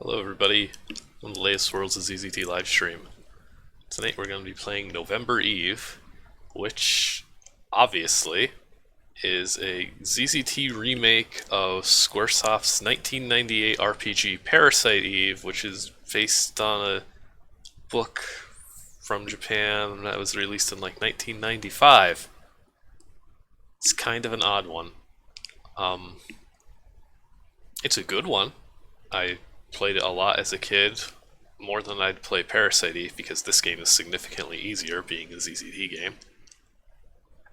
Hello everybody, one of the latest Worlds of ZZT Livestream. Tonight we're going to be playing November Eve, which obviously is a ZZT remake of Squaresoft's 1998 RPG Parasite Eve, which is based on a book from Japan that was released in like 1995. It's kind of an odd one. It's a good one. I played it a lot as a kid, more than I'd play Parasite Eve because this game is significantly easier, being a ZZT game.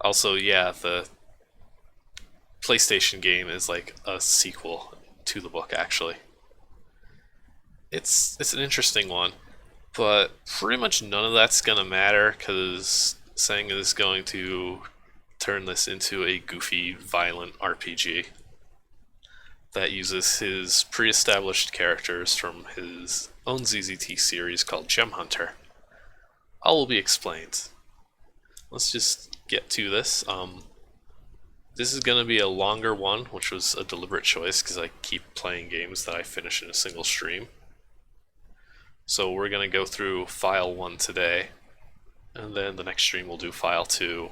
Also, yeah, the PlayStation game is like a sequel to the book, actually. It's an interesting one, but pretty much none of that's gonna matter because Tseng is going to turn this into a goofy, violent RPG that uses his pre-established characters from his own ZZT series called Gem Hunter. All will be explained. Let's just get to this. This is going to be a longer one, which was a deliberate choice because I keep playing games that I finish in a single stream. So we're going to go through File 1 today, and then the next stream we'll do File 2,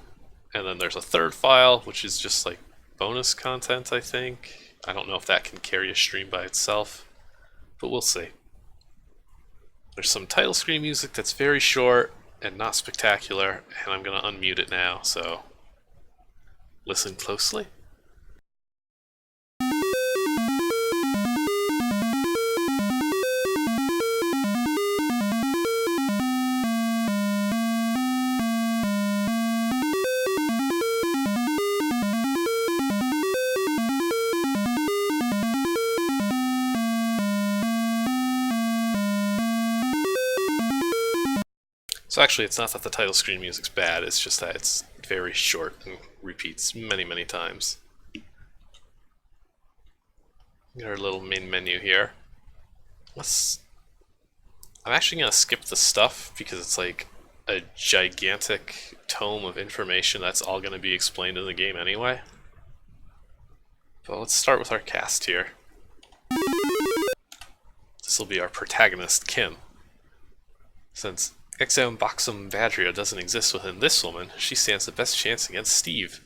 and then there's a third file, which is just like bonus content, I think. I don't know if that can carry a stream by itself, but we'll see. There's some title screen music that's very short and not spectacular, and I'm going to unmute it now, so listen closely. So actually, it's not that the title screen music's bad, it's just that it's very short and repeats many, many times. Got our little main menu here. I'm actually going to skip the stuff because it's like a gigantic tome of information that's all going to be explained in the game anyway. But let's start with our cast here. This will be our protagonist, Kim. Since Exum Boxum Vadria doesn't exist within this woman, she stands the best chance against Steve.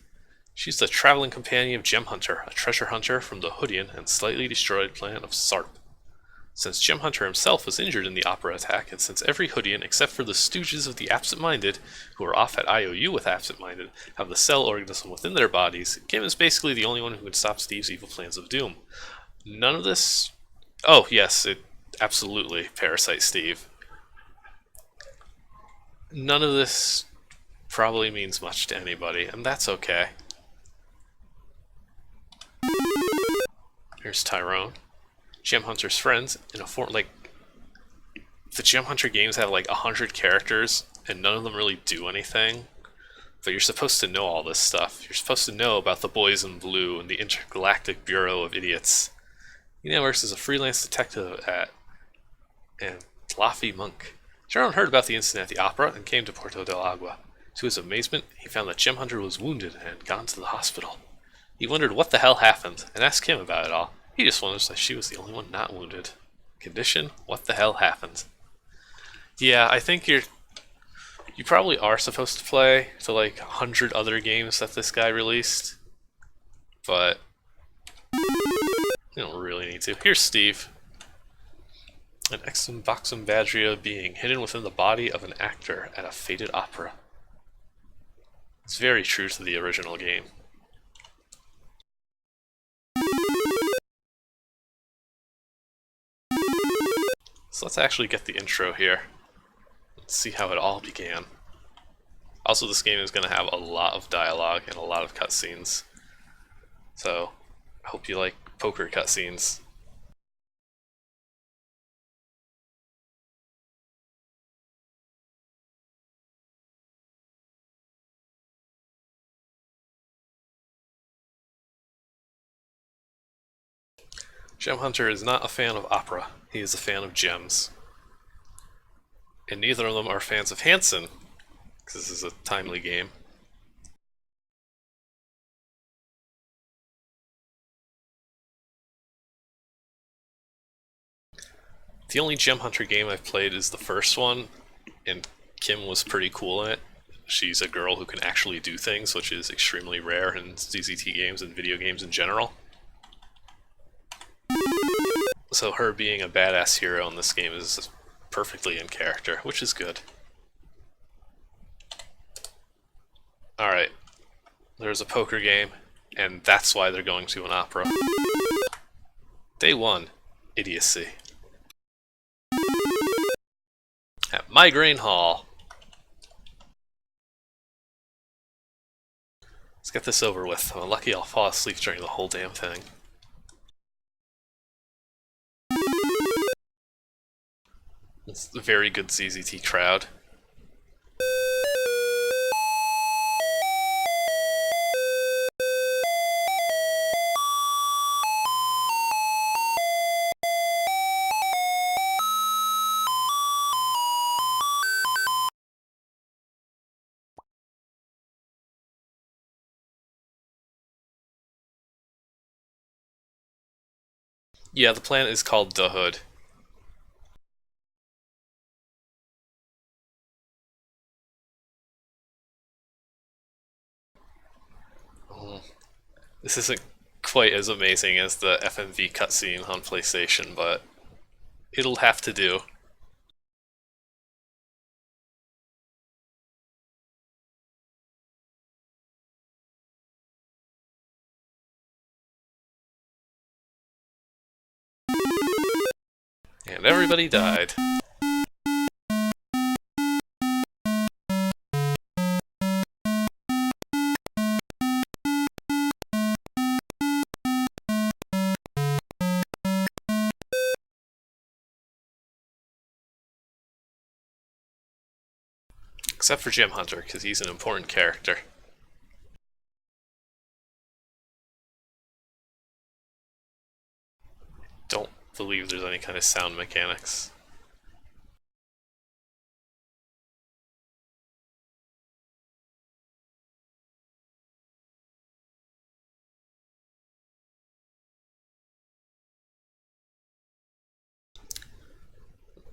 She's the traveling companion of Gem Hunter, a treasure hunter from the Hoodian and slightly destroyed planet of Sarp. Since Gem Hunter himself was injured in the opera attack, and since every Hoodian except for the stooges of the Absent-Minded, who are off at IOU with Absent-Minded, have the cell organism within their bodies, Kim is basically the only one who can stop Steve's evil plans of doom. None of this... Oh, yes, absolutely, Parasite Steve. None of this probably means much to anybody, and that's okay. Here's Tyrone. Gem Hunter's friends in a form like the Gem Hunter games have like 100 characters and none of them really do anything. But you're supposed to know all this stuff. You're supposed to know about the Boys in Blue and the Intergalactic Bureau of Idiots. He now works as a freelance detective at Tlafi Monk. Tyrone heard about the incident at the opera and came to Porto del Agua. To his amazement, he found that Gem Hunter was wounded and had gone to the hospital. He wondered what the hell happened and asked Kim about it all. He just wonders that she was the only one not wounded. Condition: what the hell happened? Yeah, I think you probably are supposed to play to like 100 other games that this guy released, but you don't really need to. Here's Steve. An Exum Boxum Vadria being hidden within the body of an actor at a fated opera. It's very true to the original game. So let's actually get the intro here. Let's see how it all began. Also, this game is going to have a lot of dialogue and a lot of cutscenes. So, I hope you like poker cutscenes. Gem Hunter is not a fan of opera, he is a fan of gems. And neither of them are fans of Hansen, because this is a timely game. The only Gem Hunter game I've played is the first one, and Kim was pretty cool in it. She's a girl who can actually do things, which is extremely rare in ZZT games and video games in general. So her being a badass hero in this game is perfectly in character, which is good. Alright, there's a poker game, and that's why they're going to an opera. Day 1, idiocy. At Migraine Hall. Let's get this over with. I'm lucky I'll fall asleep during the whole damn thing. It's a very good ZZT crowd. Yeah, the planet is called The Hood. This isn't quite as amazing as the FMV cutscene on PlayStation, but it'll have to do. And everybody died. Except for Gem Hunter, because he's an important character. Don't believe there's any kind of sound mechanics.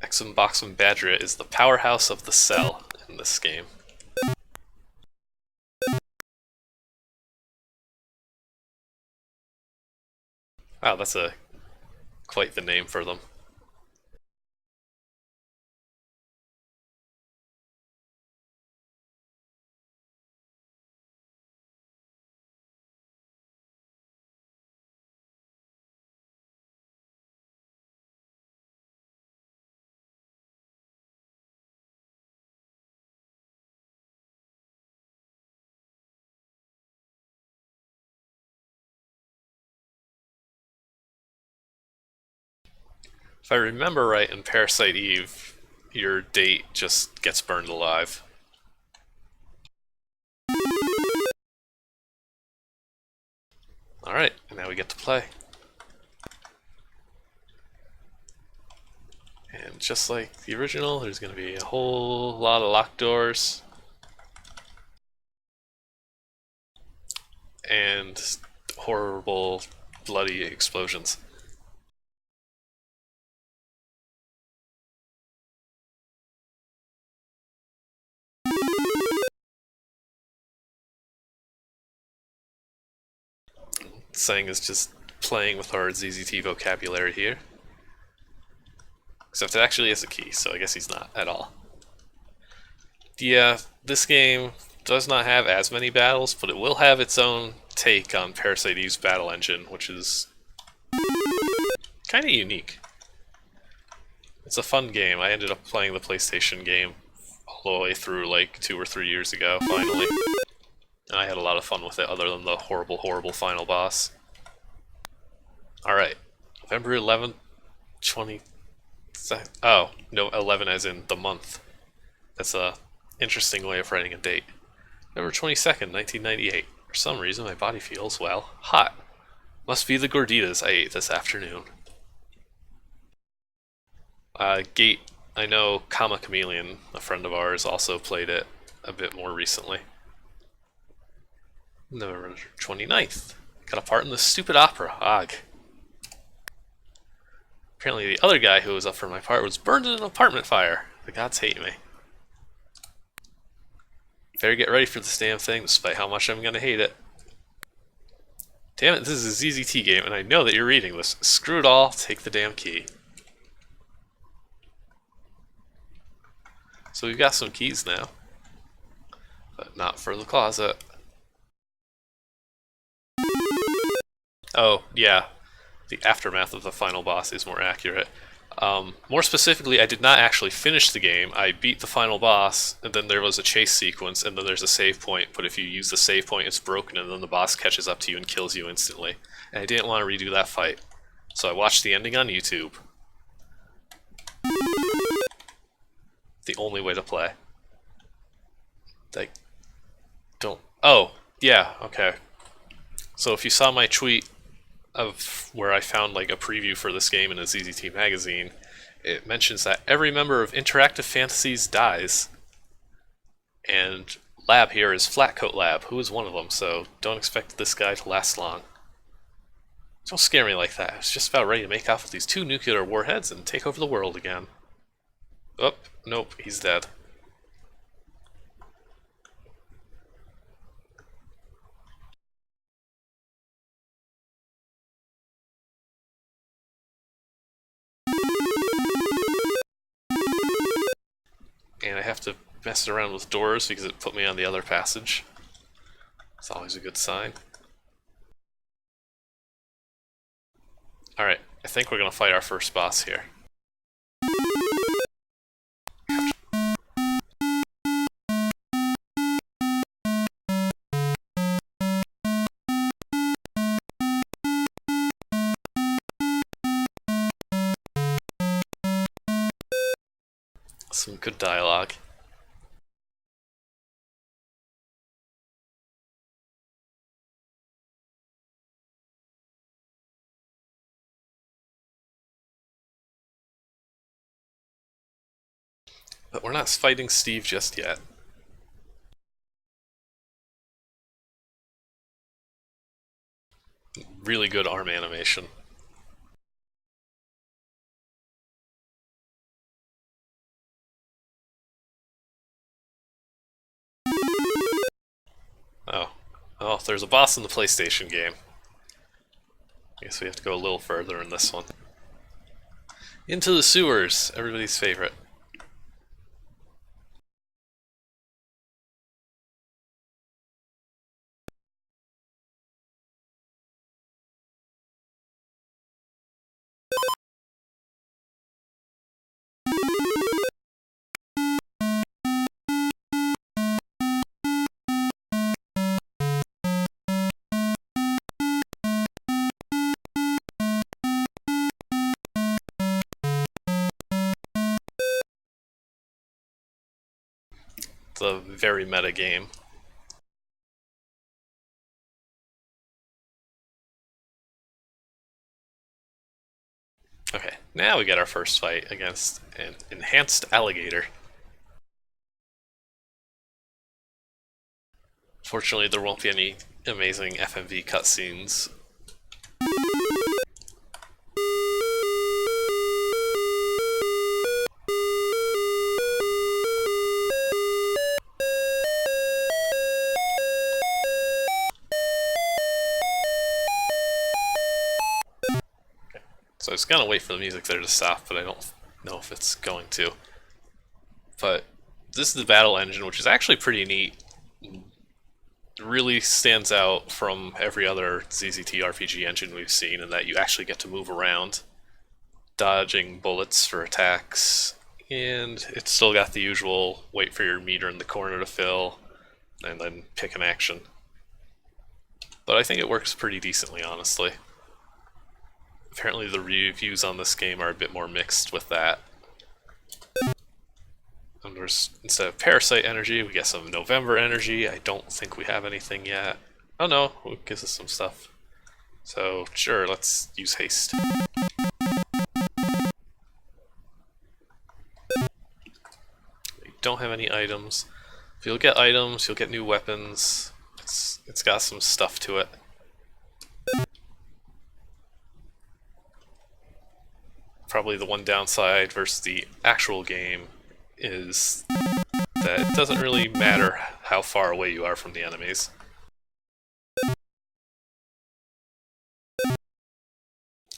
Exum Boxum Badra is the powerhouse of the cell in this game. Wow, that's quite the name for them. If I remember right, in Parasite Eve, your date just gets burned alive. Alright, now we get to play. And just like the original, there's going to be a whole lot of locked doors. And horrible, bloody explosions. Tseng is just playing with our ZZT vocabulary here. Except it actually is a key, so I guess he's not at all. Yeah, this game does not have as many battles, but it will have its own take on Parasite Eve's battle engine, which is kind of unique. It's a fun game. I ended up playing the PlayStation game all the way through like 2 or 3 years ago, finally. And I had a lot of fun with it, other than the horrible, horrible final boss. Alright, November 11th, 20... Oh, no, 11 as in the month. That's a interesting way of writing a date. November 22nd, 1998. For some reason, my body feels, well, hot. Must be the gorditas I ate this afternoon. Gate, I know Kama Chameleon, a friend of ours, also played it a bit more recently. November 29th. Got a part in the stupid opera. Ugh. Apparently the other guy who was up for my part was burned in an apartment fire. The gods hate me. Better get ready for this damn thing, despite how much I'm gonna hate it. Damn it, this is a ZZT game, and I know that you're reading this. Screw it all, take the damn key. So we've got some keys now. But not for the closet. Oh, yeah. The aftermath of the final boss is more accurate. More specifically, I did not actually finish the game. I beat the final boss, and then there was a chase sequence, and then there's a save point, but if you use the save point, it's broken, and then the boss catches up to you and kills you instantly. And I didn't want to redo that fight. So I watched the ending on YouTube. The only way to play. Like, don't... Oh, yeah, okay. So if you saw my tweet of where I found like a preview for this game in a ZZT magazine, it mentions that every member of Interactive Fantasies dies. And Lab here is Flatcoat Lab, who is one of them, so don't expect this guy to last long. Don't scare me like that. I was just about ready to make off with these 2 nuclear warheads and take over the world again. Oh, nope, he's dead. And I have to mess around with doors because it put me on the other passage. It's always a good sign. Alright, I think we're gonna fight our first boss here. Some good dialogue. But we're not fighting Steve just yet. Really good arm animation. Oh. Oh, there's a boss in the PlayStation game. I guess we have to go a little further in this one. Into the sewers, everybody's favorite. It's a very meta game. Okay, now we get our first fight against an enhanced alligator. Fortunately, there won't be any amazing FMV cutscenes. So I was gonna wait for the music there to stop, but I don't know if it's going to. But this is the battle engine, which is actually pretty neat. It really stands out from every other ZZT RPG engine we've seen in that you actually get to move around, dodging bullets for attacks, and it's still got the usual wait for your meter in the corner to fill, and then pick an action. But I think it works pretty decently, honestly. Apparently the reviews on this game are a bit more mixed with that. And there's, instead of Parasite energy, we get some November energy. I don't think we have anything yet. Oh no, it gives us some stuff. So sure, let's use haste. We don't have any items. If you'll get items, you'll get new weapons. It's got some stuff to it. probably the one downside versus the actual game is that it doesn't really matter how far away you are from the enemies.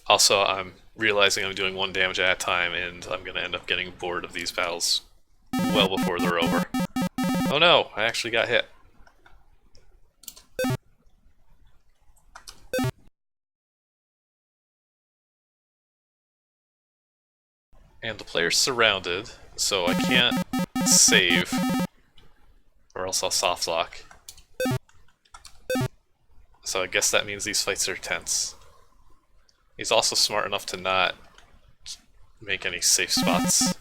Also, I'm realizing I'm doing 1 damage at a time, and I'm going to end up getting bored of these battles well before they're over. Oh no, I actually got hit. And the player's surrounded, so I can't save, or else I'll soft lock. So I guess that means these fights are tense. He's also smart enough to not make any safe spots.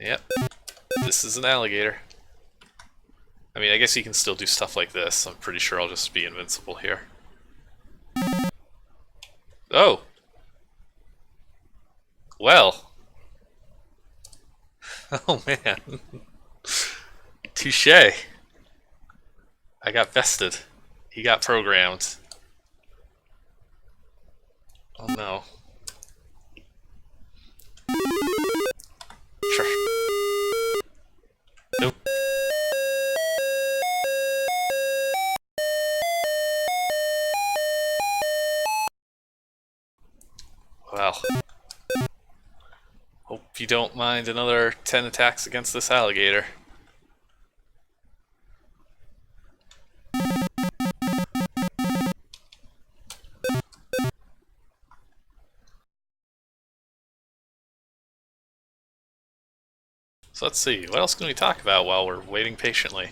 Yep, this is an alligator. I mean, I guess he can still do stuff like this. I'm pretty sure I'll just be invincible here. Oh! Well. Oh man. Touché. I got vested. He got programmed. Oh no. Sure. Nope. Well. Hope you don't mind another 10 attacks against this alligator. So let's see, what else can we talk about while we're waiting patiently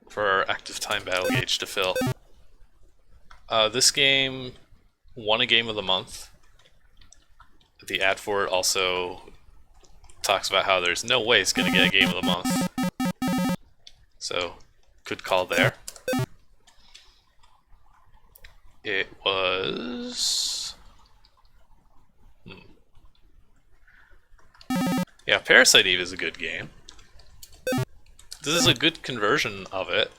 for our active time battle gauge to fill? This game won a game of the month. The ad for it also talks about how there's no way it's going to get a game of the month. So, good call there. It was... Yeah, Parasite Eve is a good game. This is a good conversion of it,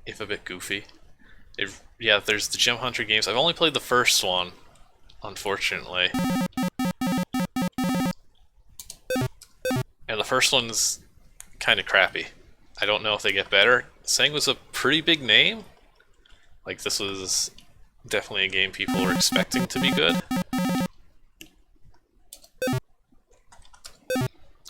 if a bit goofy. Yeah, there's the Gem Hunter games. I've only played the first one, unfortunately. And the first one's kind of crappy. I don't know if they get better. Tseng was a pretty big name. Like, this was definitely a game people were expecting to be good.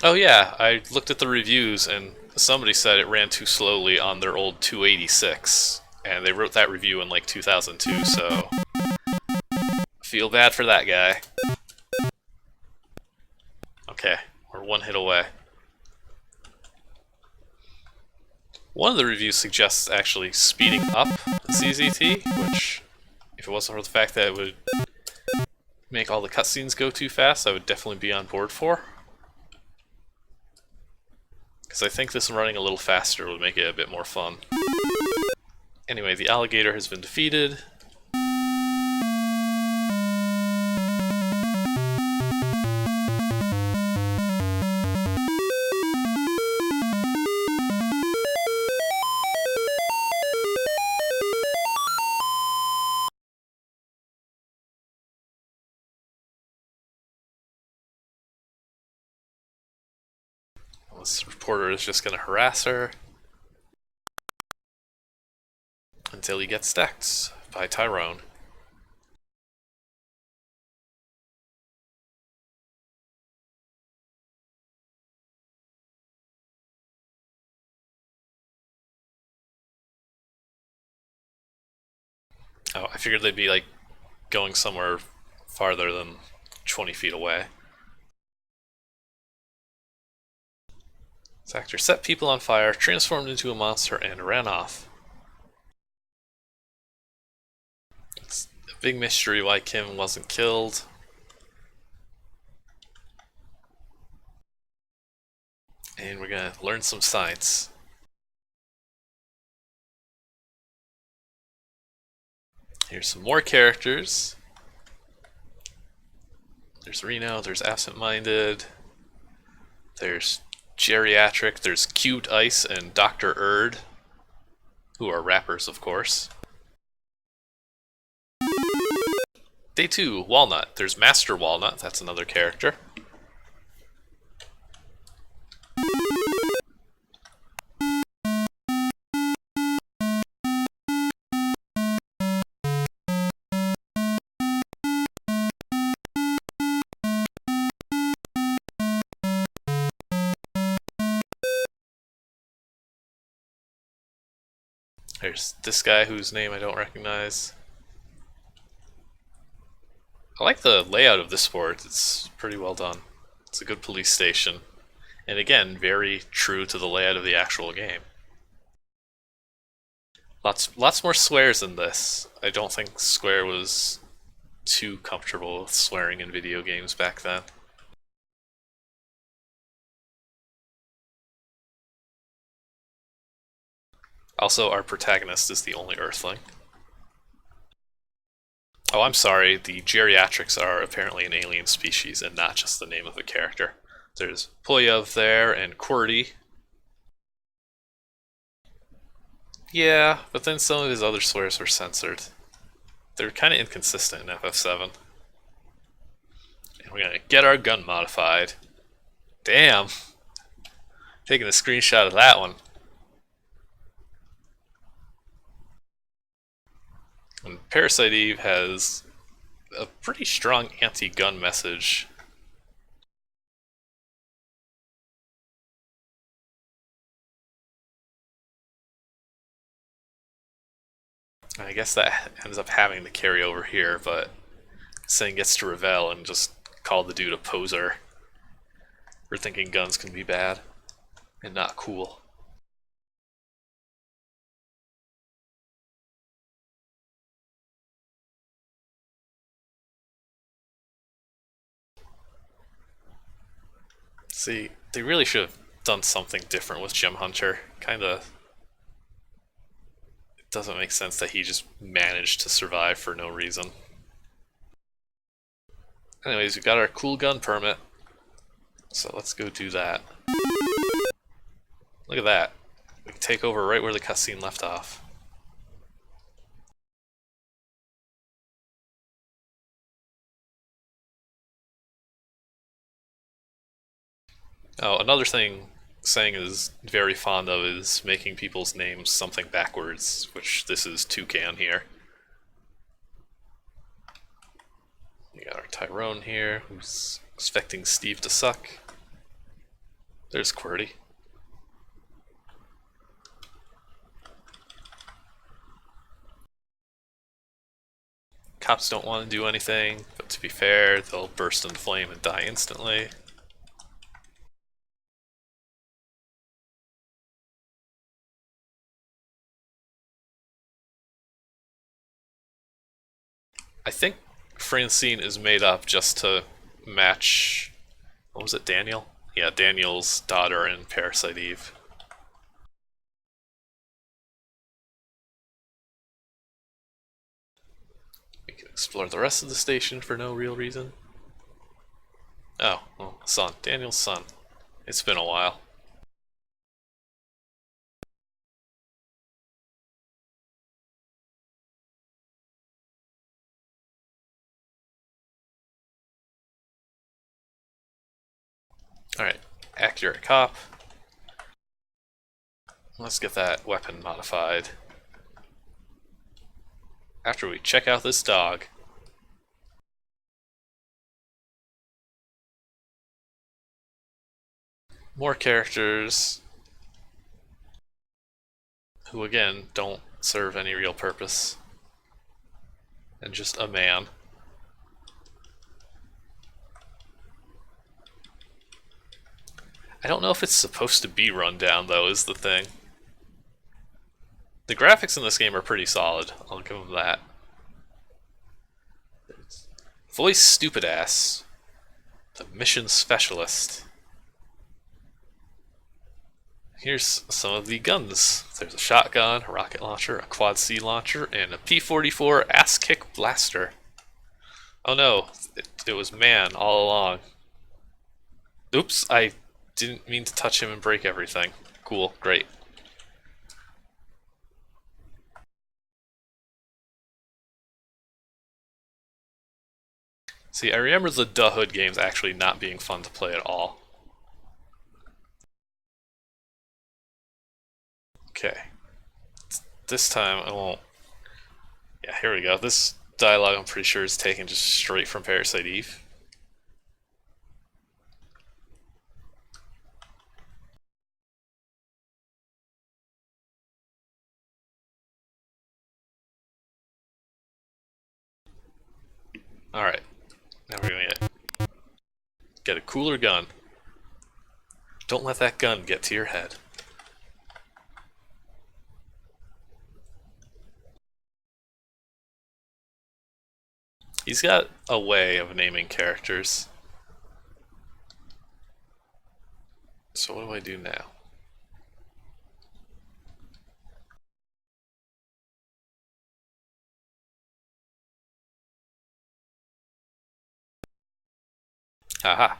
Oh yeah, I looked at the reviews and somebody said it ran too slowly on their old 286. And they wrote that review in like 2002, so... feel bad for that guy. Okay, we're 1 hit away. One of the reviews suggests actually speeding up ZZT, which, if it wasn't for the fact that it would make all the cutscenes go too fast, I would definitely be on board for. Because I think this running a little faster would make it a bit more fun. Anyway, the alligator has been defeated. This reporter is just going to harass her until he gets stacked by Tyrone. Oh, I figured they'd be like going somewhere farther than 20 feet away. This actor set people on fire, transformed into a monster, and ran off. It's a big mystery why Kim wasn't killed. And we're gonna learn some science. Here's some more characters. There's Reno, there's Absent-Minded, there's Geriatric, there's Cute Ice and Dr. Erd, who are rappers, of course. Day 2, Walnut. There's Master Walnut, that's another character. There's this guy whose name I don't recognize. I like the layout of this fort, it's pretty well done. It's a good police station. And again, very true to the layout of the actual game. Lots more swears in this. I don't think Square was too comfortable with swearing in video games back then. Also, our protagonist is the only Earthling. Oh, I'm sorry, the geriatrics are apparently an alien species and not just the name of a character. There's Poyev there and QWERTY. Yeah, but then some of his other swears were censored. They're kind of inconsistent in FF7. And we're gonna get our gun modified. Damn! Taking a screenshot of that one. And Parasite Eve has a pretty strong anti-gun message. And I guess that ends up having to carry over here, but Tseng gets to revel and just call the dude a poser for thinking guns can be bad and not cool. See, they really should have done something different with Gem Hunter. Kinda. It doesn't make sense that he just managed to survive for no reason. Anyways, we got our cool gun permit. So let's go do that. Look at that. We can take over right where the cutscene left off. Oh, another thing Tseng is very fond of is making people's names something backwards, which this is Toucan here. We got our Tyrone here, who's expecting Steve to suck. There's QWERTY. Cops don't want to do anything, but to be fair, they'll burst into flame and die instantly. I think Francine is made up just to match, what was it, Daniel? Yeah, Daniel's daughter in Parasite Eve. We can explore the rest of the station for no real reason. Oh, well, son, Daniel's son. It's been a while. Alright, accurate cop. Let's get that weapon modified. After we check out this dog. More characters who again don't serve any real purpose. And just a man. I don't know if it's supposed to be run down though, is the thing. The graphics in this game are pretty solid, I'll give them that. Voice Stupid Ass, the mission specialist. Here's some of the guns. There's a shotgun, a rocket launcher, a quad C launcher, and a P-44 ass kick blaster. Oh no, it was man all along. Oops, I didn't mean to touch him and break everything. Cool, great. See, I remember the Duh Hood games actually not being fun to play at all. Okay. This time I won't. Yeah, here we go. This dialogue I'm pretty sure is taken just straight from Parasite Eve. Alright, now we're gonna get a cooler gun. Don't let that gun get to your head. He's got a way of naming characters. So what do I do now? Haha.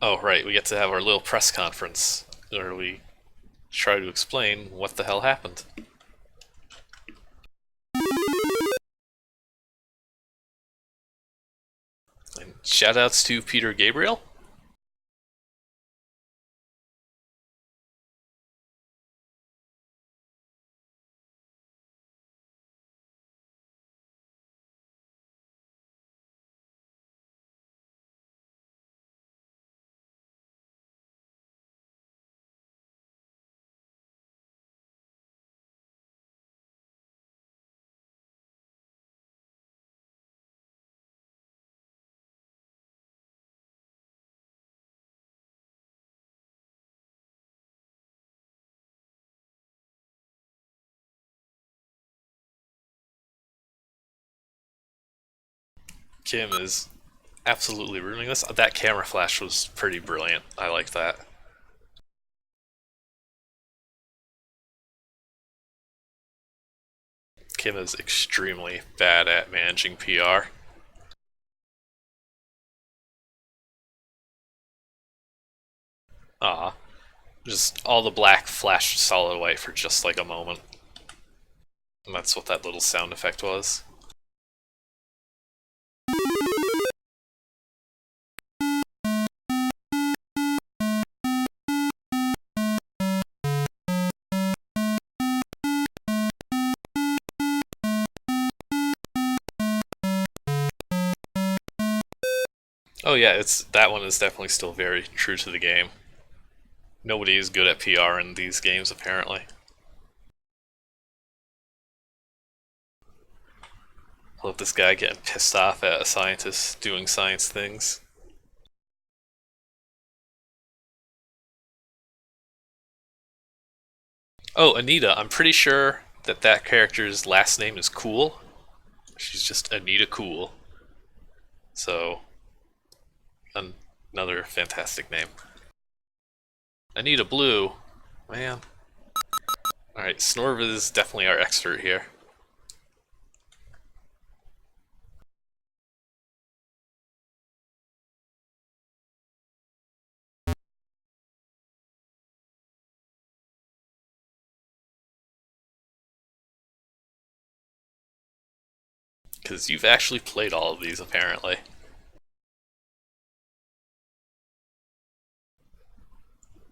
Oh, right, we get to have our little press conference where we try to explain what the hell happened. And shoutouts to Peter Gabriel. Kim is absolutely ruining this. That camera flash was pretty brilliant. I like that. Kim is extremely bad at managing PR. Ah, just all the black flashed solid white for just like a moment. And that's what that little sound effect was. Oh yeah, it's that one is definitely still very true to the game. Nobody is good at PR in these games, apparently. I love this guy getting pissed off at a scientist doing science things. Oh, Anita, I'm pretty sure that that character's last name is Cool. She's just Anita Cool. So, another fantastic name. Anita Blue. Man. Alright, Snorv is definitely our expert here. Because you've actually played all of these, apparently.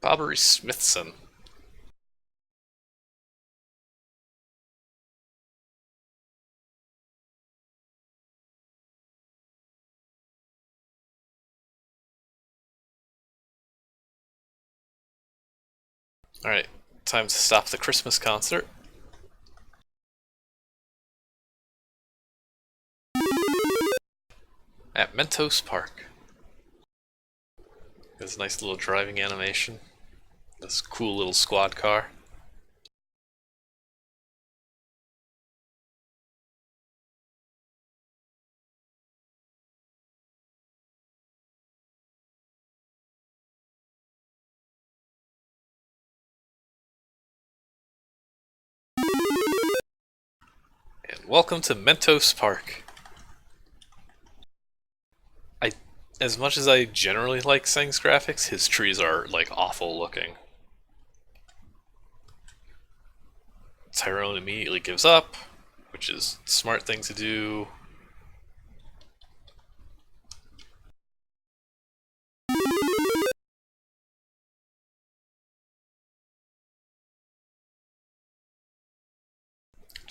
Bobbery Smithson. Alright, time to stop the Christmas concert. At Mentos Park. There's a nice little driving animation. This cool little squad car. And welcome to Mentos Park. As much as I generally like Tseng's graphics, his trees are like awful looking. Tyrone immediately gives up, which is a smart thing to do.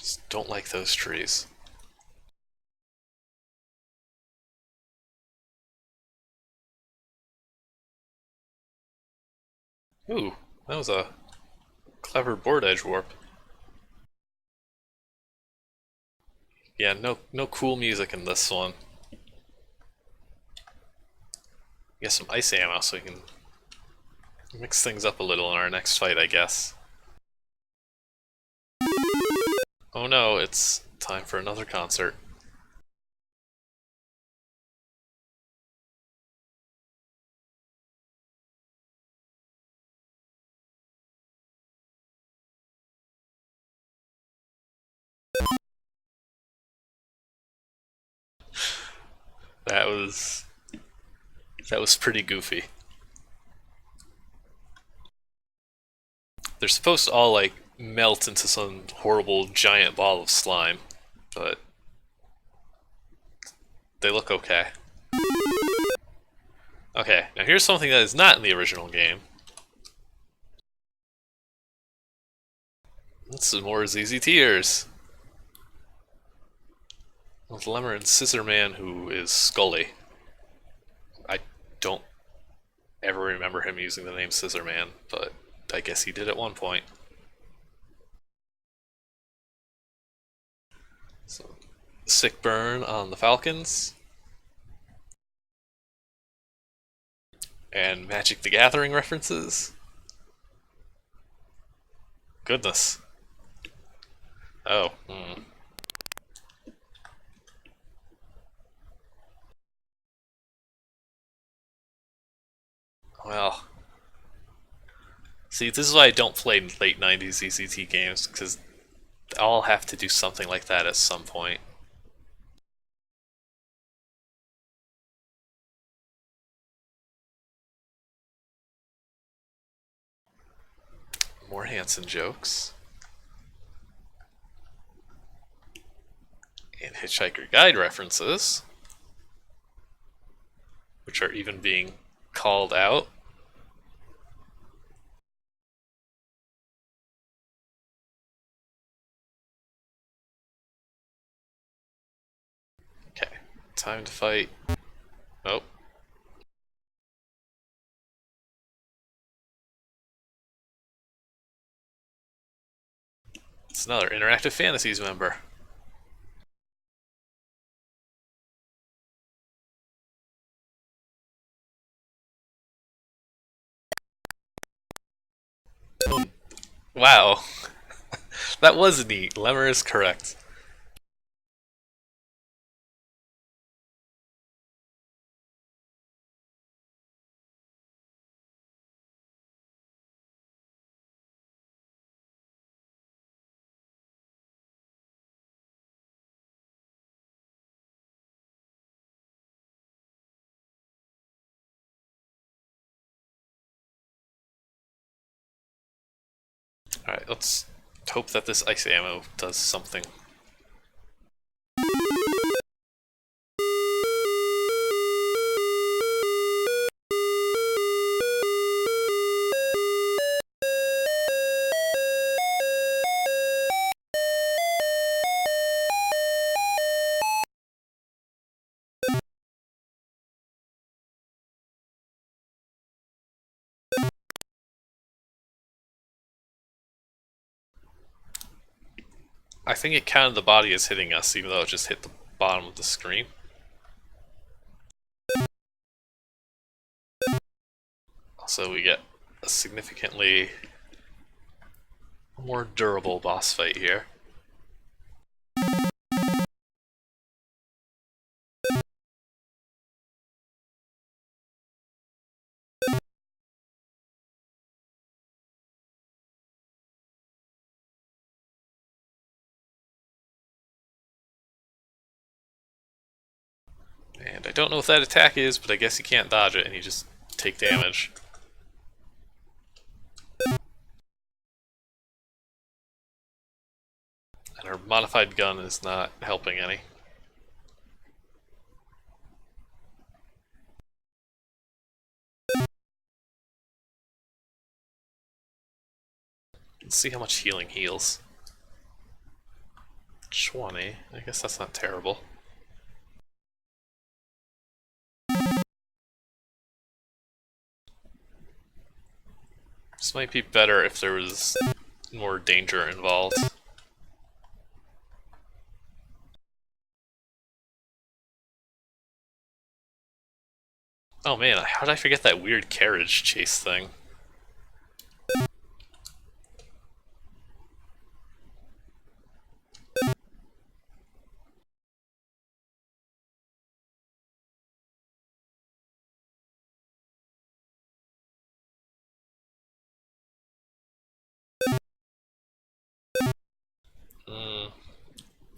Just don't like those trees. Ooh, that was a clever board edge warp. Yeah, no cool music in this one. Get some ice ammo so we can mix things up a little in our next fight, I guess. Oh no, it's time for another concert. That was that was pretty goofy. They're supposed to all like melt into some horrible giant ball of slime, but they look okay. Okay, now here's something that is not in the original game. It's some more ZZ Tears. With Lemmer and Scissor Man, who is Scully. I don't ever remember him using the name Scissor Man, but I guess he did at one point. So, sick burn on the Falcons. And Magic the Gathering references. Goodness. Oh. Well. See, this is why I don't play late 90s ECT games, because I'll have to do something like that at some point. More Hanson jokes. And Hitchhiker Guide references, which are even being called out. Okay, time to fight. Nope. It's another Interactive Fantasies member. Wow. That was neat. Lemmer is correct. Alright, let's hope that this ice ammo does something. I think it counted the body as hitting us, even though it just hit the bottom of the screen. Also, we get a significantly more durable boss fight here. And I don't know what that attack is, but I guess you can't dodge it and you just take damage. And our modified gun is not helping any. Let's see how much healing heals. 20. I guess that's not terrible. This might be better if there was more danger involved. Oh man, how did I forget that weird carriage chase thing?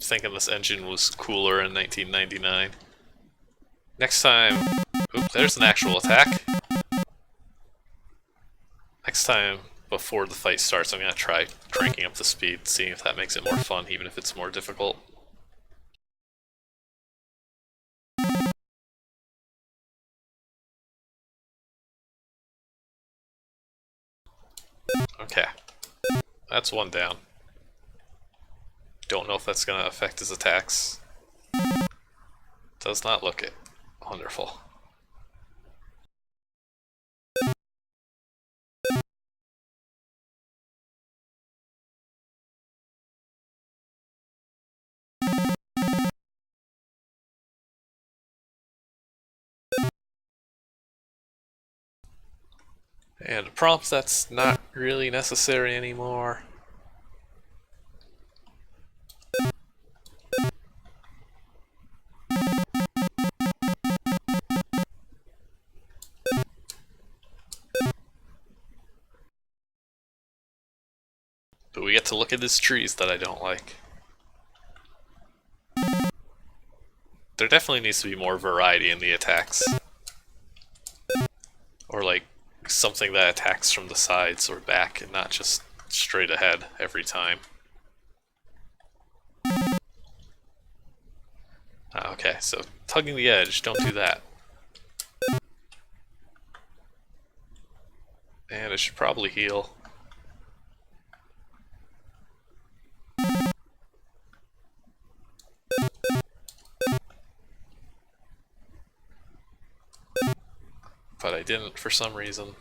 Thinking this engine was cooler in 1999. Next time... Oop, there's an actual attack. Next time, before the fight starts, I'm gonna try cranking up the speed, seeing if that makes it more fun, even if it's more difficult. Okay. That's one down. Don't know if that's gonna affect his attacks. Does not look it. Wonderful. And a prompt that's not really necessary anymore. But we get to look at his trees that I don't like. There definitely needs to be more variety in the attacks. Or like something that attacks from the sides or back and not just straight ahead every time. Okay, so tugging the edge, don't do that. And it should probably heal. But I didn't for some reason.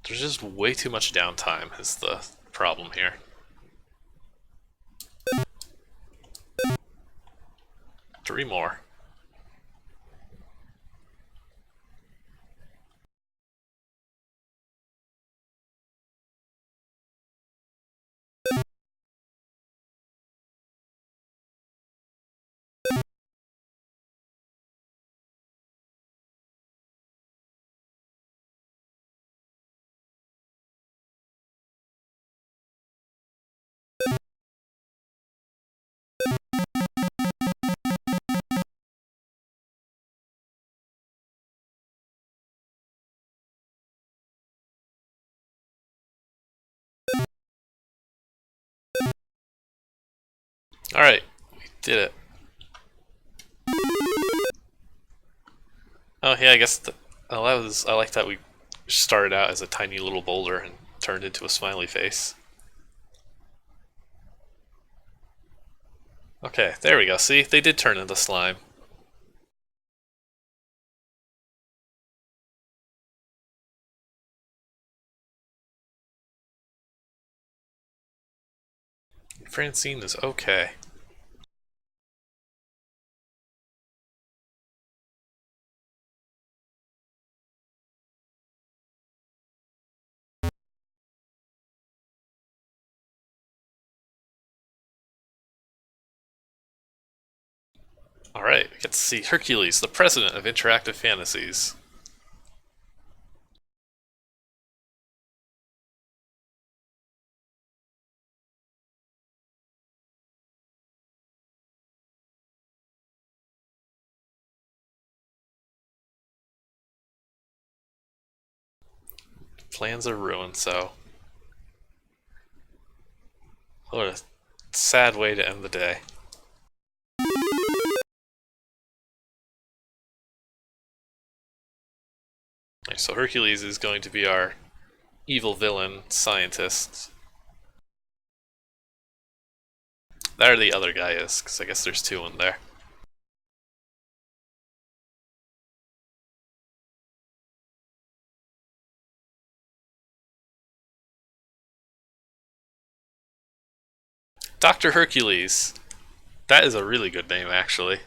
There's just way too much downtime is the problem here. Three more. Alright, we did it. Oh yeah, I guess oh, I like that we started out as a tiny little boulder and turned into a smiley face. Okay, there we go. See, they did turn into slime. Francine is okay. Alright, we get to see Hercules, the president of Interactive Fantasies. Plans are ruined, so... What Sad way to end the day. So Hercules is going to be our evil villain scientist. There the other guy is, because I guess there's two in there. Dr. Hercules. That is a really good name, actually.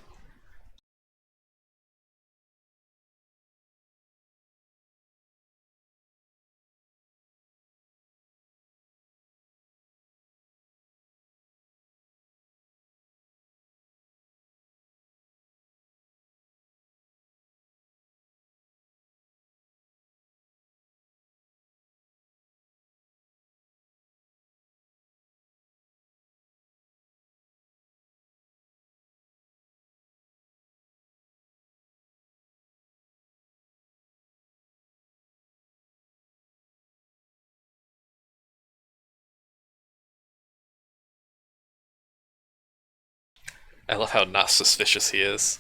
I love how not suspicious he is.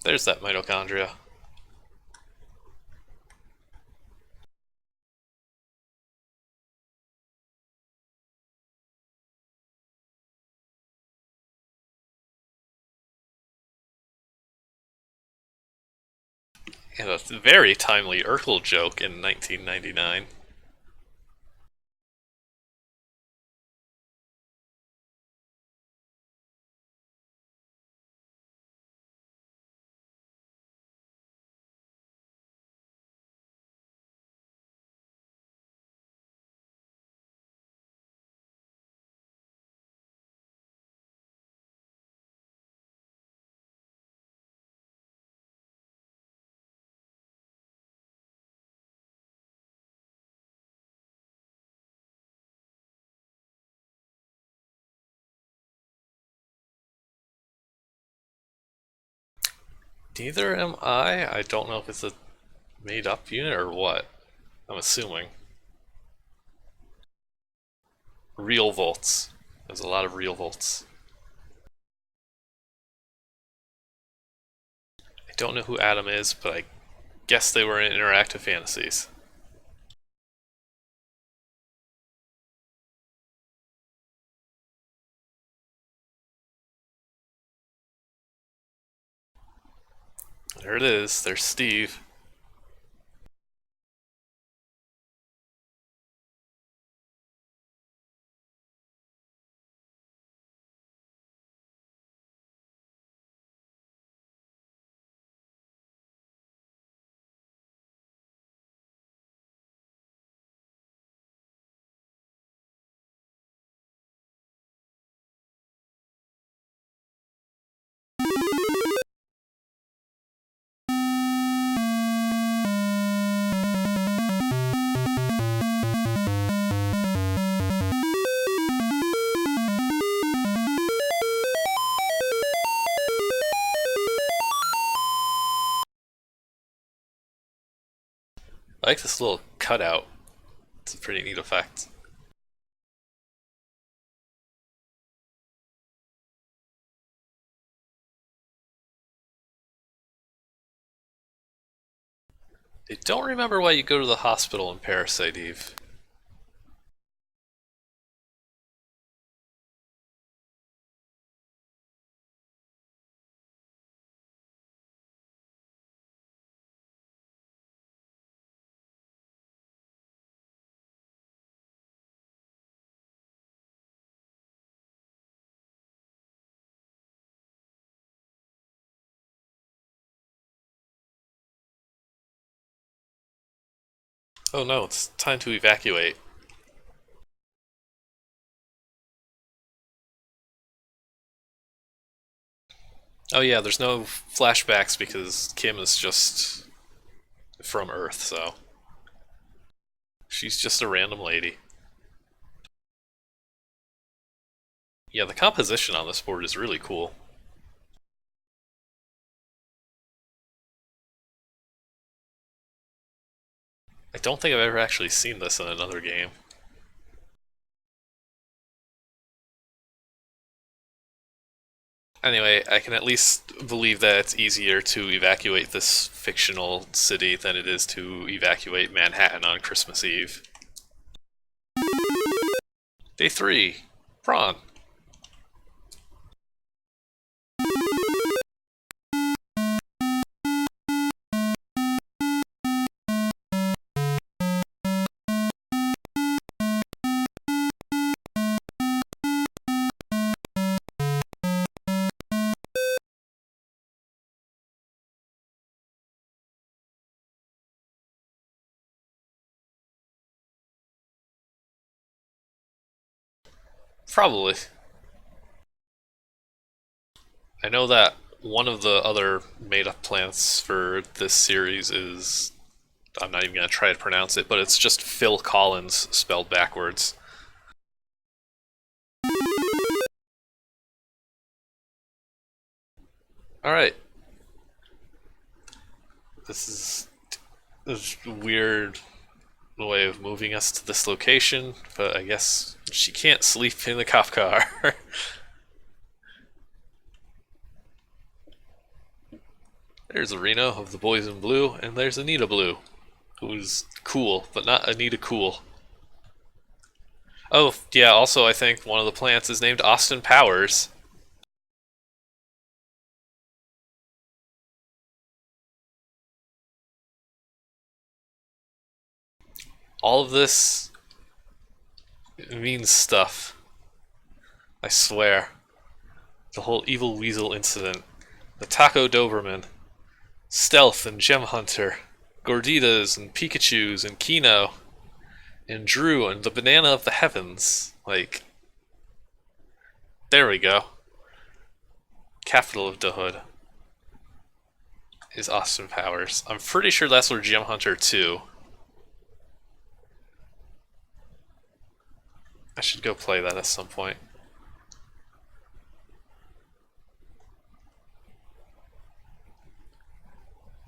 There's that mitochondria. And a very timely Urkel joke in 1999. Neither am I. I don't know if it's a made up unit or what. I'm assuming. Real volts. There's a lot of real volts. I don't know who Adam is, but I guess they were in Interactive Fantasies. There it is. There's Steve. I like this little cutout. It's a pretty neat effect. I don't remember why you go to the hospital in Parasite Eve. Oh no, it's time to evacuate. Oh yeah, there's no flashbacks because Kim is just from Earth, so she's just a random lady. Yeah, the composition on this board is really cool. I don't think I've ever actually seen this in another game. Anyway, I can at least believe that it's easier to evacuate this fictional city than it is to evacuate Manhattan on Christmas Eve. Day 3. Prawn. Probably. I know that one of the other made up plants for this series is. I'm not even going to try to pronounce it, but it's just Phil Collins spelled backwards. Alright. This is a weird way of moving us to this location, but I guess she can't sleep in the cop car. There's Reno of the Boys in Blue, and there's Anita Blue, who's cool, but not Anita Cool. Oh, yeah, also I think one of the plants is named Austin Powers. All of this means stuff. I swear. The whole Evil Weasel incident. The Taco Doberman. Stealth and Gem Hunter. Gorditas and Pikachus and Kino. And Drew and the Banana of the Heavens. Like, there we go. Capital of the Hood is Austin Powers. I'm pretty sure that's where Gem Hunter 2. I should go play that at some point.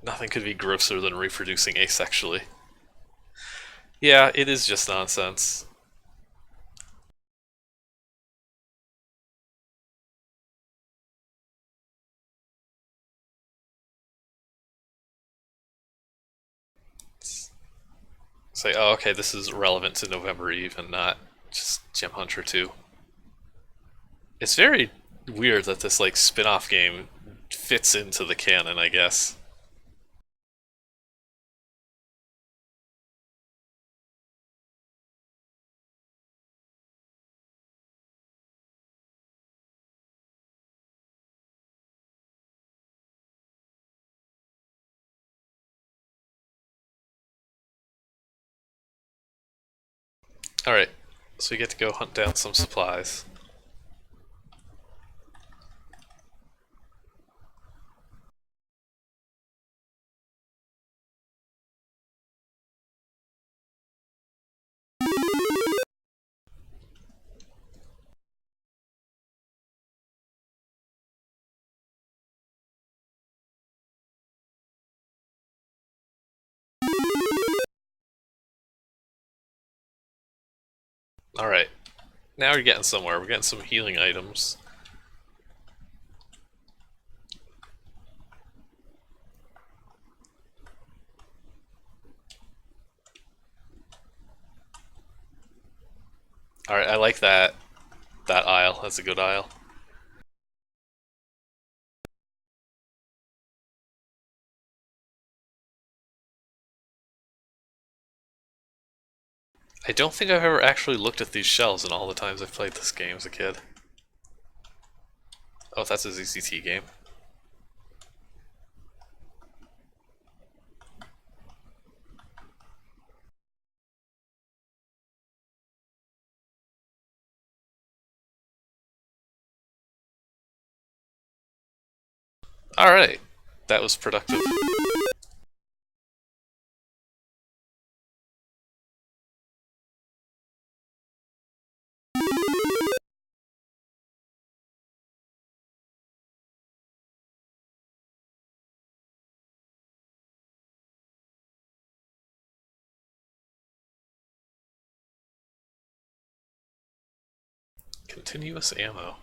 Nothing could be grosser than reproducing asexually. Yeah, it is just nonsense. Say, oh, okay, this is relevant to November Eve and not just Gem Hunter 2. It's very weird that this like spin-off game fits into the canon, I guess. Alright, so we get to go hunt down some supplies. Alright, now we're getting somewhere. We're getting some healing items. Alright, I like that aisle. That's a good aisle. I don't think I've ever actually looked at these shelves in all the times I've played this game as a kid. Oh, that's a ZCT game. Alright, that was productive. Continuous ammo.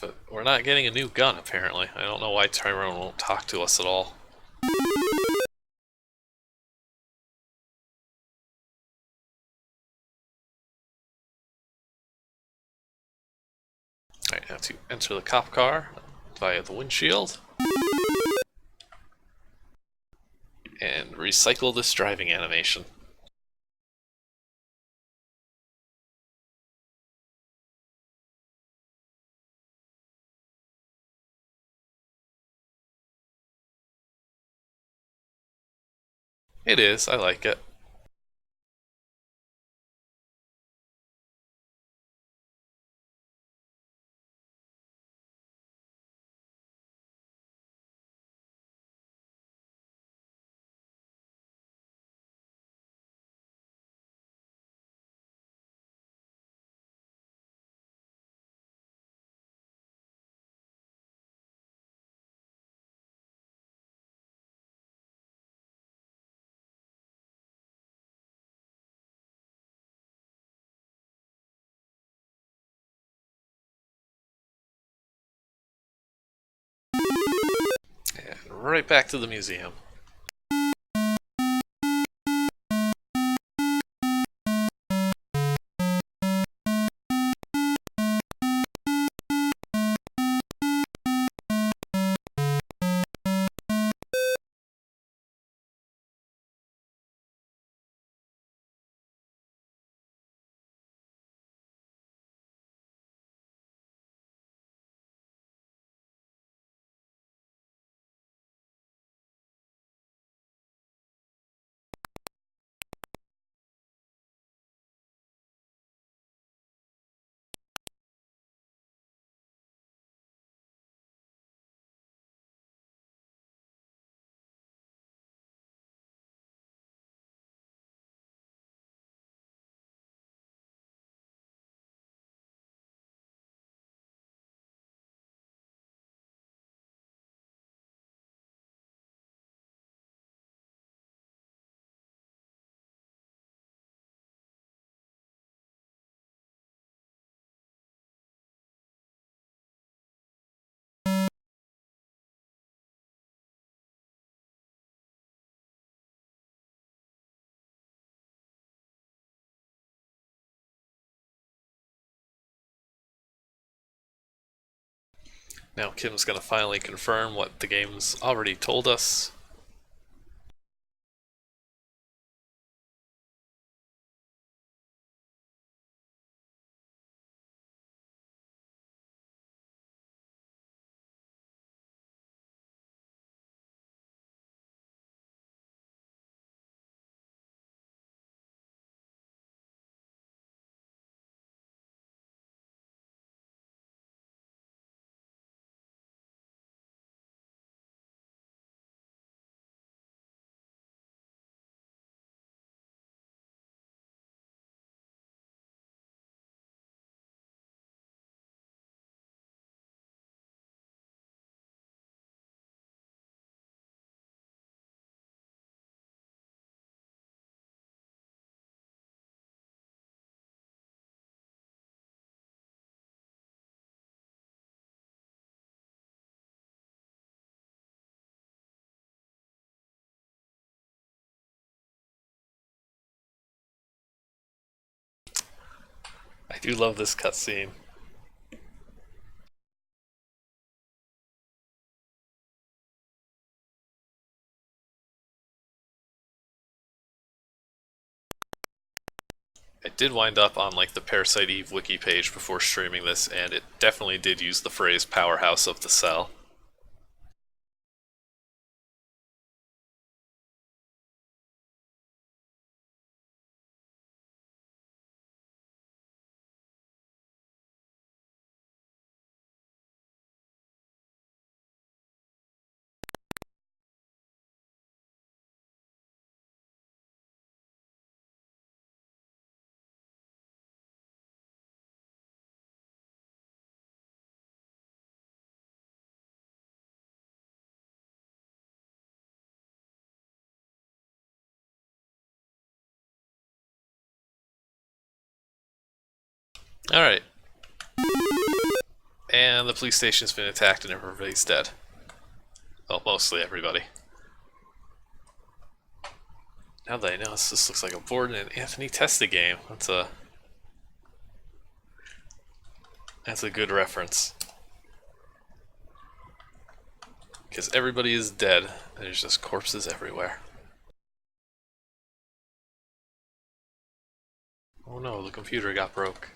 But we're not getting a new gun, apparently. I don't know why Tyrone won't talk to us at all. Alright, now to enter the cop car via the windshield. And recycle this driving animation. It is, I like it. And right back to the museum. Now Kim's gonna finally confirm what the game's already told us. I do love this cutscene. I did wind up on like the Parasite Eve wiki page before streaming this, and it definitely did use the phrase powerhouse of the cell. Alright. And the police station's been attacked and everybody's dead. Well, mostly everybody. Now that I know this looks like a Borden and Anthony Testa game. That's a good reference. Because everybody is dead. There's just corpses everywhere. Oh no, the computer got broke.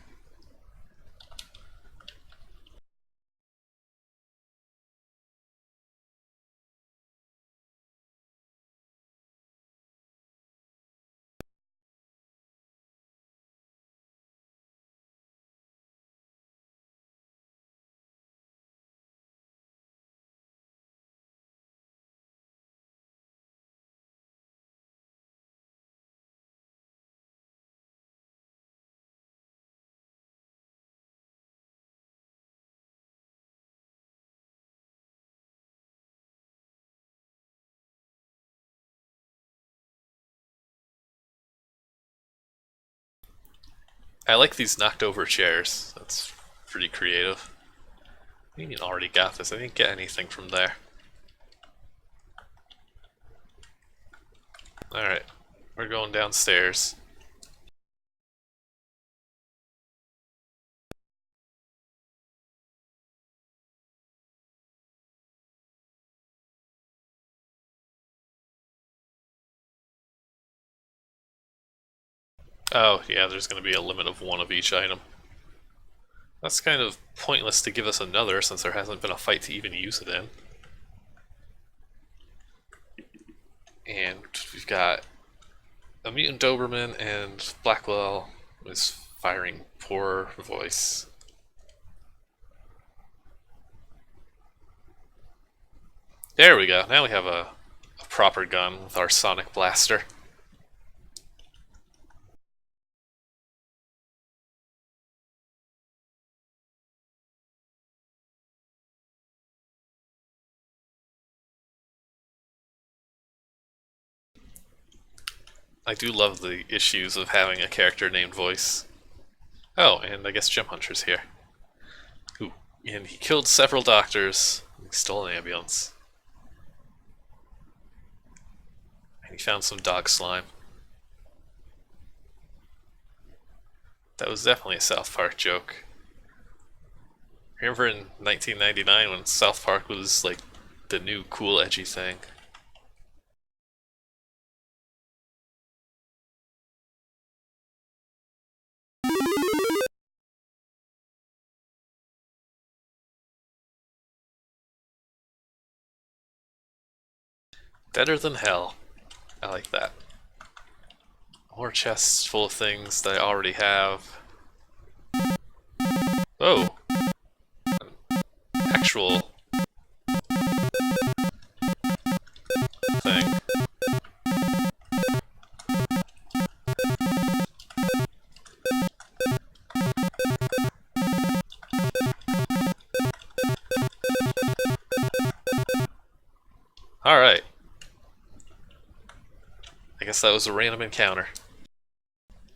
I like these knocked over chairs. That's pretty creative. I mean, you already got this. I didn't get anything from there. Alright, we're going downstairs. Oh, yeah, there's going to be a limit of one of each item. That's kind of pointless to give us another since there hasn't been a fight to even use it in. And we've got a mutant Doberman and Blackwell is firing poor voice. There we go. Now we have a proper gun with our sonic blaster. I do love the issues of having a character named Voice. Oh, and I guess Gem Hunter's here. Ooh, and he killed several doctors. He stole an ambulance. And he found some dog slime. That was definitely a South Park joke. Remember in 1999 when South Park was like the new cool edgy thing? Better than hell. I like that. More chests full of things that I already have. Oh! Actual thing. Alright. I guess that was a random encounter.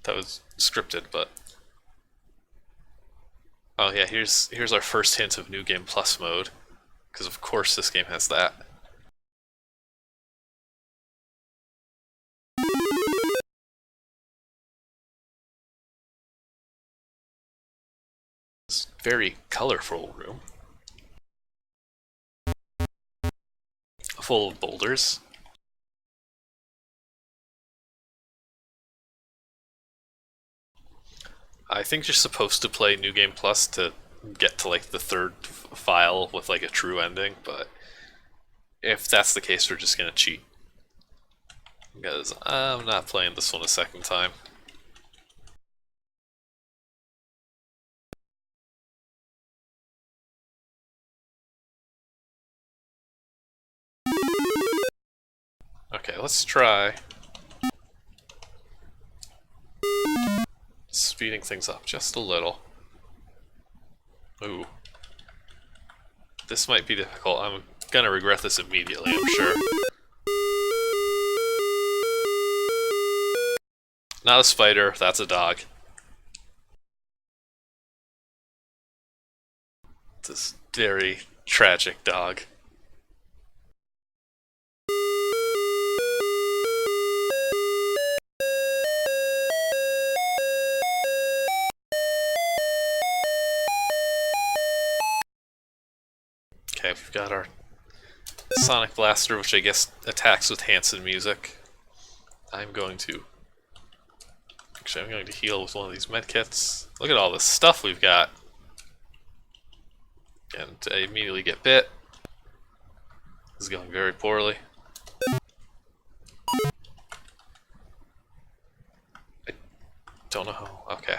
That was scripted, but... Oh yeah, here's our first hint of New Game Plus mode. Because of course this game has that. It's a very colorful room. Full of boulders. I think you're supposed to play New Game Plus to get to like the third file with like a true ending, but if that's the case, we're just gonna cheat. Because I'm not playing this one a second time. Okay, let's try speeding things up just a little. Ooh. This might be difficult. I'm gonna regret this immediately, I'm sure. Not a spider, that's a dog. Very tragic dog. Okay, we've got our Sonic Blaster, which I guess attacks with Hanson music. I'm going to heal with one of these medkits. Look at all this stuff we've got. And I immediately get bit. This is going very poorly. I don't know how. Okay,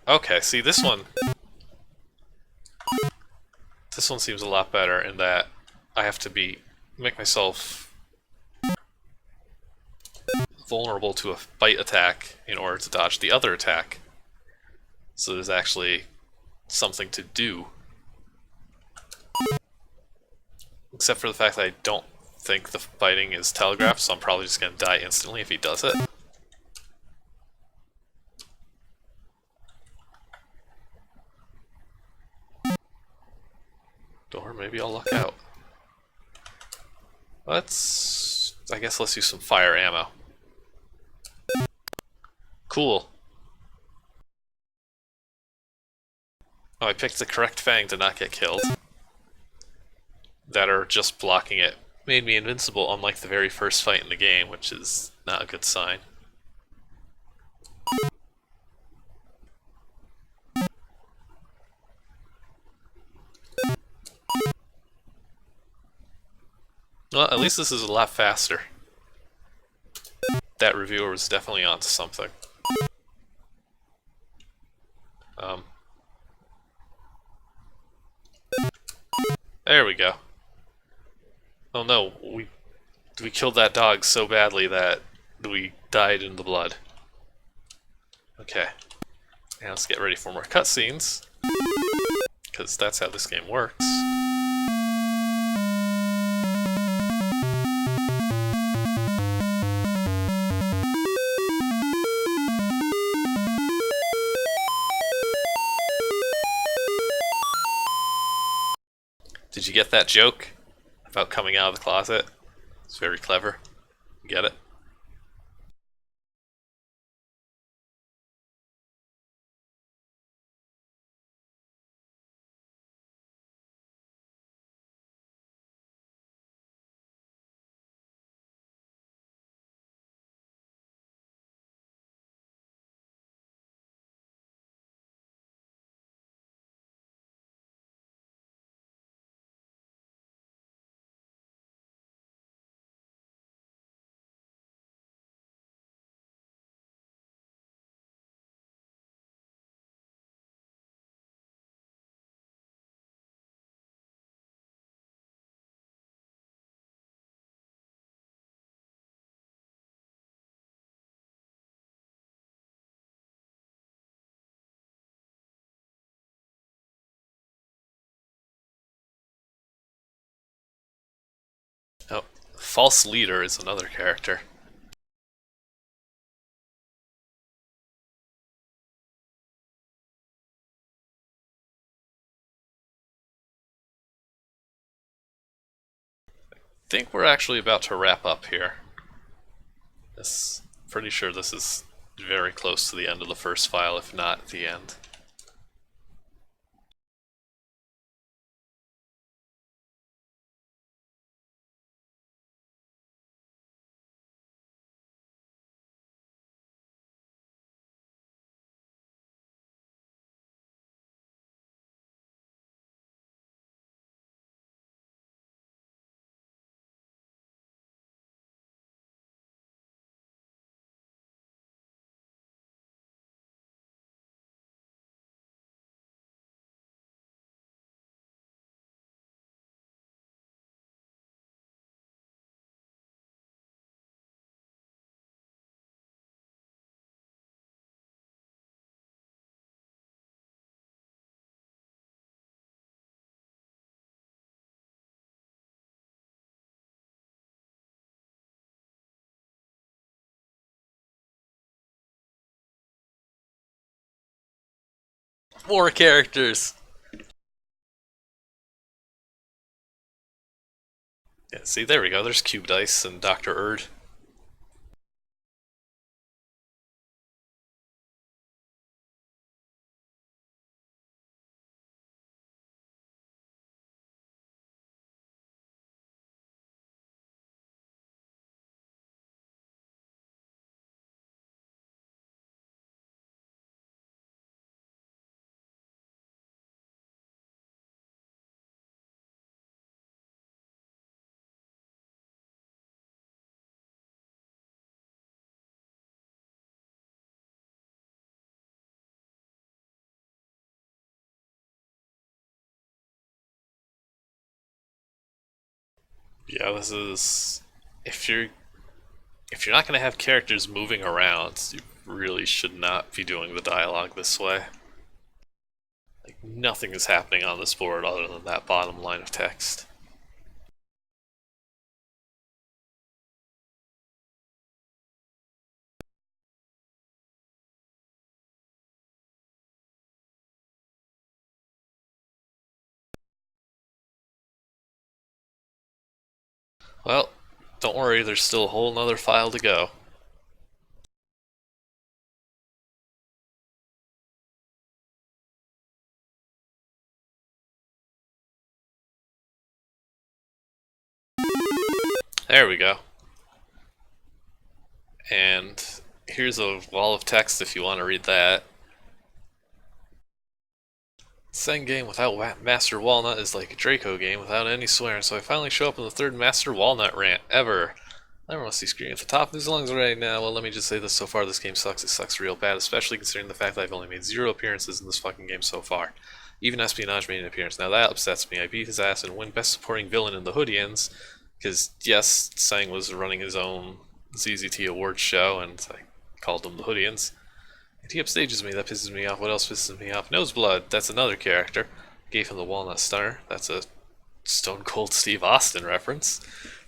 okay, see this one. This one seems a lot better in that I have to make myself vulnerable to a bite attack in order to dodge the other attack. So there's actually something to do. Except for the fact that I don't think the biting is telegraphed, so I'm probably just going to die instantly if he does it. Or maybe I'll luck out. I guess let's use some fire ammo. Cool. Oh, I picked the correct fang to not get killed. That are just blocking it made me invincible, unlike the very first fight in the game, which is not a good sign. Well, at least this is a lot faster. That reviewer was definitely onto something. There we go. Oh no, we killed that dog so badly that we died in the blood. Okay. Now let's get ready for more cutscenes, because that's how this game works. Did you get that joke about coming out of the closet? It's very clever. Get it? Oh, false leader is another character. I think we're actually about to wrap up here. Pretty sure this is very close to the end of the first file, if not the end. More characters! Yeah, see, there we go. There's Cube Dice and Dr. Erd. Yeah, this is if you're not going to have characters moving around, you really should not be doing the dialogue this way. Like nothing is happening on this board other than that bottom line of text. Well, don't worry, there's still a whole nother file to go. There we go. And here's a wall of text if you want to read that. Tseng game without Master Walnut is like a Draco game without any swearing, so I finally show up in the third Master Walnut rant ever. I must be screaming at the top of his lungs right now. Well, let me just say this, so far this game sucks. It sucks real bad, especially considering the fact that I've only made 0 appearances in this fucking game so far. Even Espionage made an appearance. Now that upsets me. I beat his ass and win Best Supporting Villain in the Hoodians, because yes, Tseng was running his own ZZT Awards show, and I called them the Hoodians. And he upstages me, that pisses me off. What else pisses me off? Noseblood, that's another character. Gave him the Walnut Stunner, that's a Stone Cold Steve Austin reference.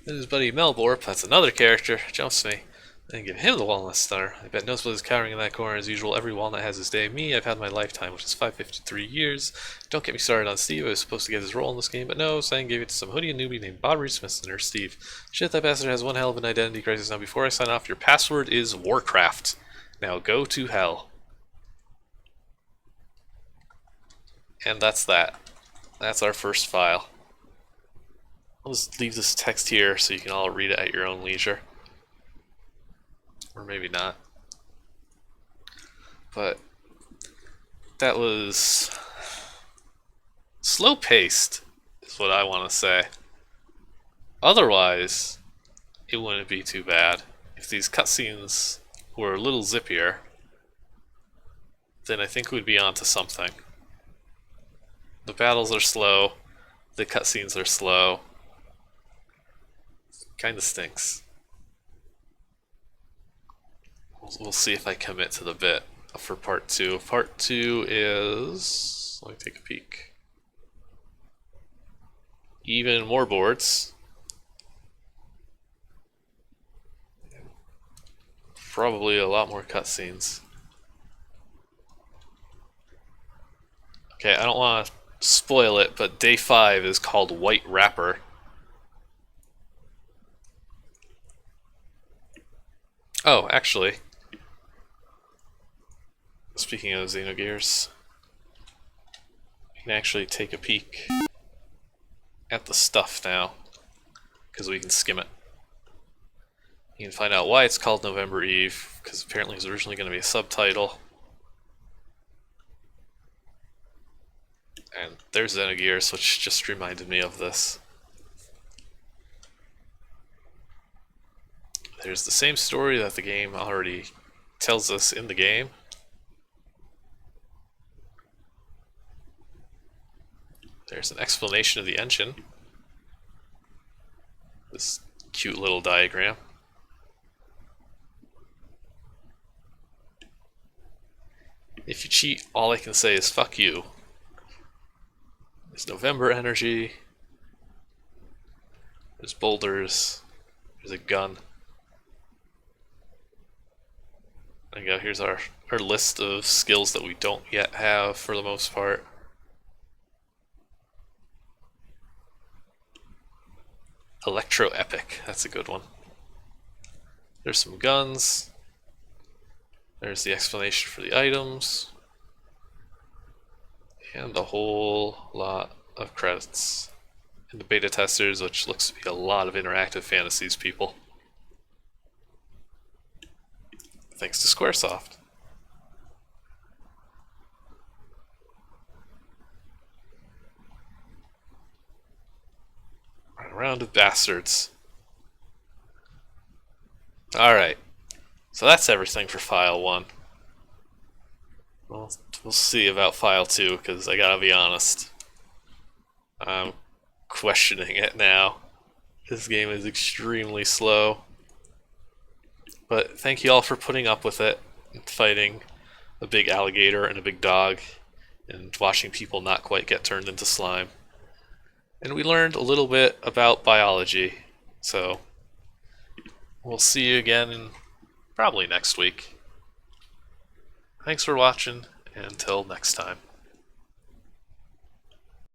Then his buddy Melborp, that's another character, jumps me. Then give him the Walnut Stunner. I bet Noseblood is cowering in that corner as usual. Every Walnut has his day. Me, I've had my lifetime, which is 553 years. Don't get me started on Steve. I was supposed to get his role in this game, but no, Tseng gave it to some hoodie newbie named Bob Reed Smith or Steve. Shit, that bastard has one hell of an identity crisis. Now, before I sign off, your password is Warcraft. Now go to hell. And that's that. That's our first file. I'll just leave this text here so you can all read it at your own leisure. Or maybe not. But that was slow-paced, is what I want to say. Otherwise, it wouldn't be too bad. If these cutscenes were a little zippier, then I think we'd be onto something. The battles are slow, the cutscenes are slow. Kinda stinks. We'll see if I commit to the bit for part 2. Part 2 is... let me take a peek. Even more boards. Probably a lot more cutscenes. Okay, I don't want to spoil it, but day 5 is called White Wrapper. Oh, actually, speaking of Xenogears, you can actually take a peek at the stuff now, because we can skim it. You can find out why it's called November Eve, because apparently it was originally going to be a subtitle. And there's Xenogears, which just reminded me of this. There's the same story that the game already tells us in the game. There's an explanation of the engine. This cute little diagram. If you cheat, all I can say is fuck you. There's November energy. There's boulders. There's a gun. There you go, here's our list of skills that we don't yet have for the most part. Electro Epic. That's a good one. There's some guns. There's the explanation for the items. And a whole lot of credits. And the beta testers, which looks to be a lot of interactive fantasies people. Thanks to Squaresoft. Run around with bastards. Alright. So that's everything for File 1. Well, we'll see about File 2, because I gotta be honest. I'm questioning it now. This game is extremely slow. But thank you all for putting up with it, and fighting a big alligator and a big dog, and watching people not quite get turned into slime. And we learned a little bit about biology, so we'll see you again probably next week. Thanks for watching, and until next time.